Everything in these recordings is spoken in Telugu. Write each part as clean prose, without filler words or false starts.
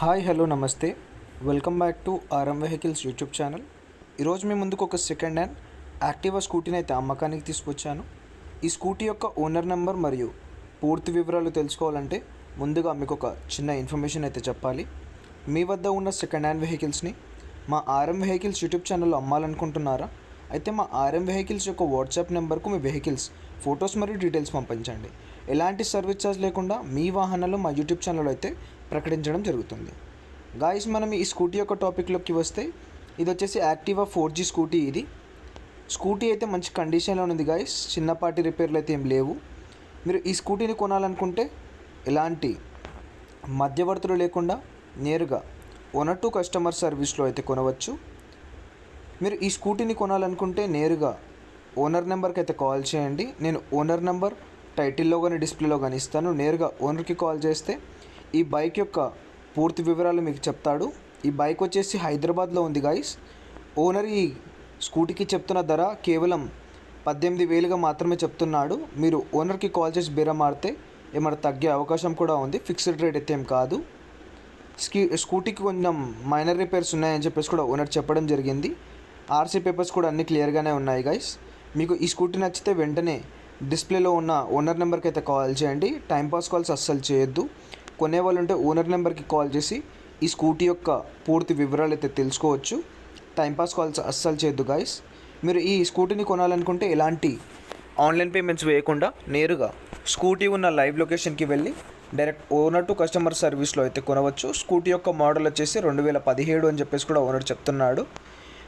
హాయ్ హలో నమస్తే. Welcome back to RM vehicles YouTube channel. ఈరోజు మీ ముందుకు ఒక సెకండ్ హ్యాండ్ యాక్టివా స్కూటీని అయితే అమ్మకానికి తీసుకొచ్చాను. ఈ స్కూటీ యొక్క ఓనర్ నెంబర్ మరియు పూర్తి వివరాలు తెలుసుకోవాలంటే ముందుగా మీకు ఒక చిన్న ఇన్ఫర్మేషన్ అయితే చెప్పాలి. మీ వద్ద ఉన్న సెకండ్ హ్యాండ్ వెహికల్స్ని మా ఆర్ఎం వెహికల్స్ యూట్యూబ్ ఛానల్లో అమ్మాలనుకుంటున్నారా? అయితే మా ఆర్ఎం వెహికల్స్ యొక్క వాట్సాప్ నెంబర్కు మీ వెహికల్స్ ఫొటోస్ మరియు డీటెయిల్స్ పంపించండి. ఎలాంటి సర్వీస్ ఛార్జ్ లేకుండా మీ వాహనాలు మా యూట్యూబ్ ఛానల్లో అయితే ప్రకటించడం జరుగుతుంది. గాయస్, మనం ఈ స్కూటీ యొక్క టాపిక్లోకి వస్తే ఇది వచ్చేసి యాక్టివా 4G స్కూటీ. ఇది స్కూటీ అయితే మంచి కండిషన్లో ఉంది గాయస్, చిన్నపాటి రిపేర్లు అయితే ఏం లేవు. మీరు ఈ స్కూటీని కొనాలనుకుంటే ఎలాంటి మధ్యవర్తులు లేకుండా నేరుగా ఓనర్ టు కస్టమర్ సర్వీస్లో అయితే కొనవచ్చు. మీరు ఈ స్కూటీని కొనాలనుకుంటే నేరుగా ఓనర్ నెంబర్కి అయితే కాల్ చేయండి. నేను ఓనర్ నెంబర్ టైటిల్లో కానీ డిస్ప్లేలో కానీ ఇస్తాను. నేరుగా ఓనర్కి కాల్ చేస్తే ఈ బైక్ యొక్క పూర్తి వివరాలు మీకు చెప్తాడు. ఈ బైక్ వచ్చేసి హైదరాబాద్లో ఉంది గాయస్. ఓనర్ ఈ స్కూటీకి చెప్తున్న ధర కేవలం 18,000గా మాత్రమే చెప్తున్నాడు. మీరు ఓనర్కి కాల్ చేసి బేరం ఆడితే ఏమైనా తగ్గే అవకాశం కూడా ఉంది. ఫిక్స్డ్ రేట్ అయితే ఏం కాదు. స్కూటీకి కొంచెం మైనర్ రిపేర్స్ ఉన్నాయని చెప్పేసి కూడా ఓనర్ చెప్పడం జరిగింది. ఆర్సీ పేపర్స్ కూడా అన్నీ క్లియర్గానే ఉన్నాయి గాయస్. మీకు ఈ స్కూటీ నచ్చితే వెంటనే డిస్ప్లేలో ఉన్న ఓనర్ నెంబర్కి అయితే కాల్ చేయండి. టైంపాస్ కాల్స్ అస్సలు చేయొద్దు. కొనేవాళ్ళు ఉంటే ఓనర్ నెంబర్కి కాల్ చేసి ఈ స్కూటీ యొక్క పూర్తి వివరాలు అయితే తెలుసుకోవచ్చు. టైంపాస్ కాల్స్ అస్సలు చేయొద్దు గాయస్. మీరు ఈ స్కూటీని కొనాలనుకుంటే ఎలాంటి ఆన్లైన్ పేమెంట్స్ వేయకుండా నేరుగా స్కూటీ ఉన్న లైవ్ లొకేషన్కి వెళ్ళి డైరెక్ట్ ఓనర్ టు కస్టమర్ సర్వీస్లో అయితే కొనవచ్చు. స్కూటీ యొక్క మోడల్ వచ్చేసి 2017 అని చెప్పేసి కూడా ఓనర్ చెప్తున్నాడు.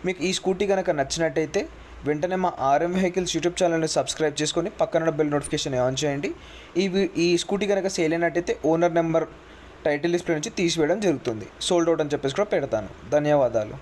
మీకు ఈ స్కూటీ కనుక నచ్చినట్టయితే వెంటనే మా ఆర్ఎం వెహికల్స్ యూట్యూబ్ ఛానల్ని సబ్స్క్రైబ్ చేసుకొని పక్కన బెల్ నోటిఫికేషన్ ఆన్ చేయండి. ఈ స్కూటీ కనుక సేల్ అయినట్టయితే ఓనర్ నెంబర్ టైటిల్ డిస్ప్లే నుంచి తీసివేయడం జరుగుతుంది. సోల్డ్ అవుట్ అని చెప్పేసి కూడా పెడతాను. ధన్యవాదాలు.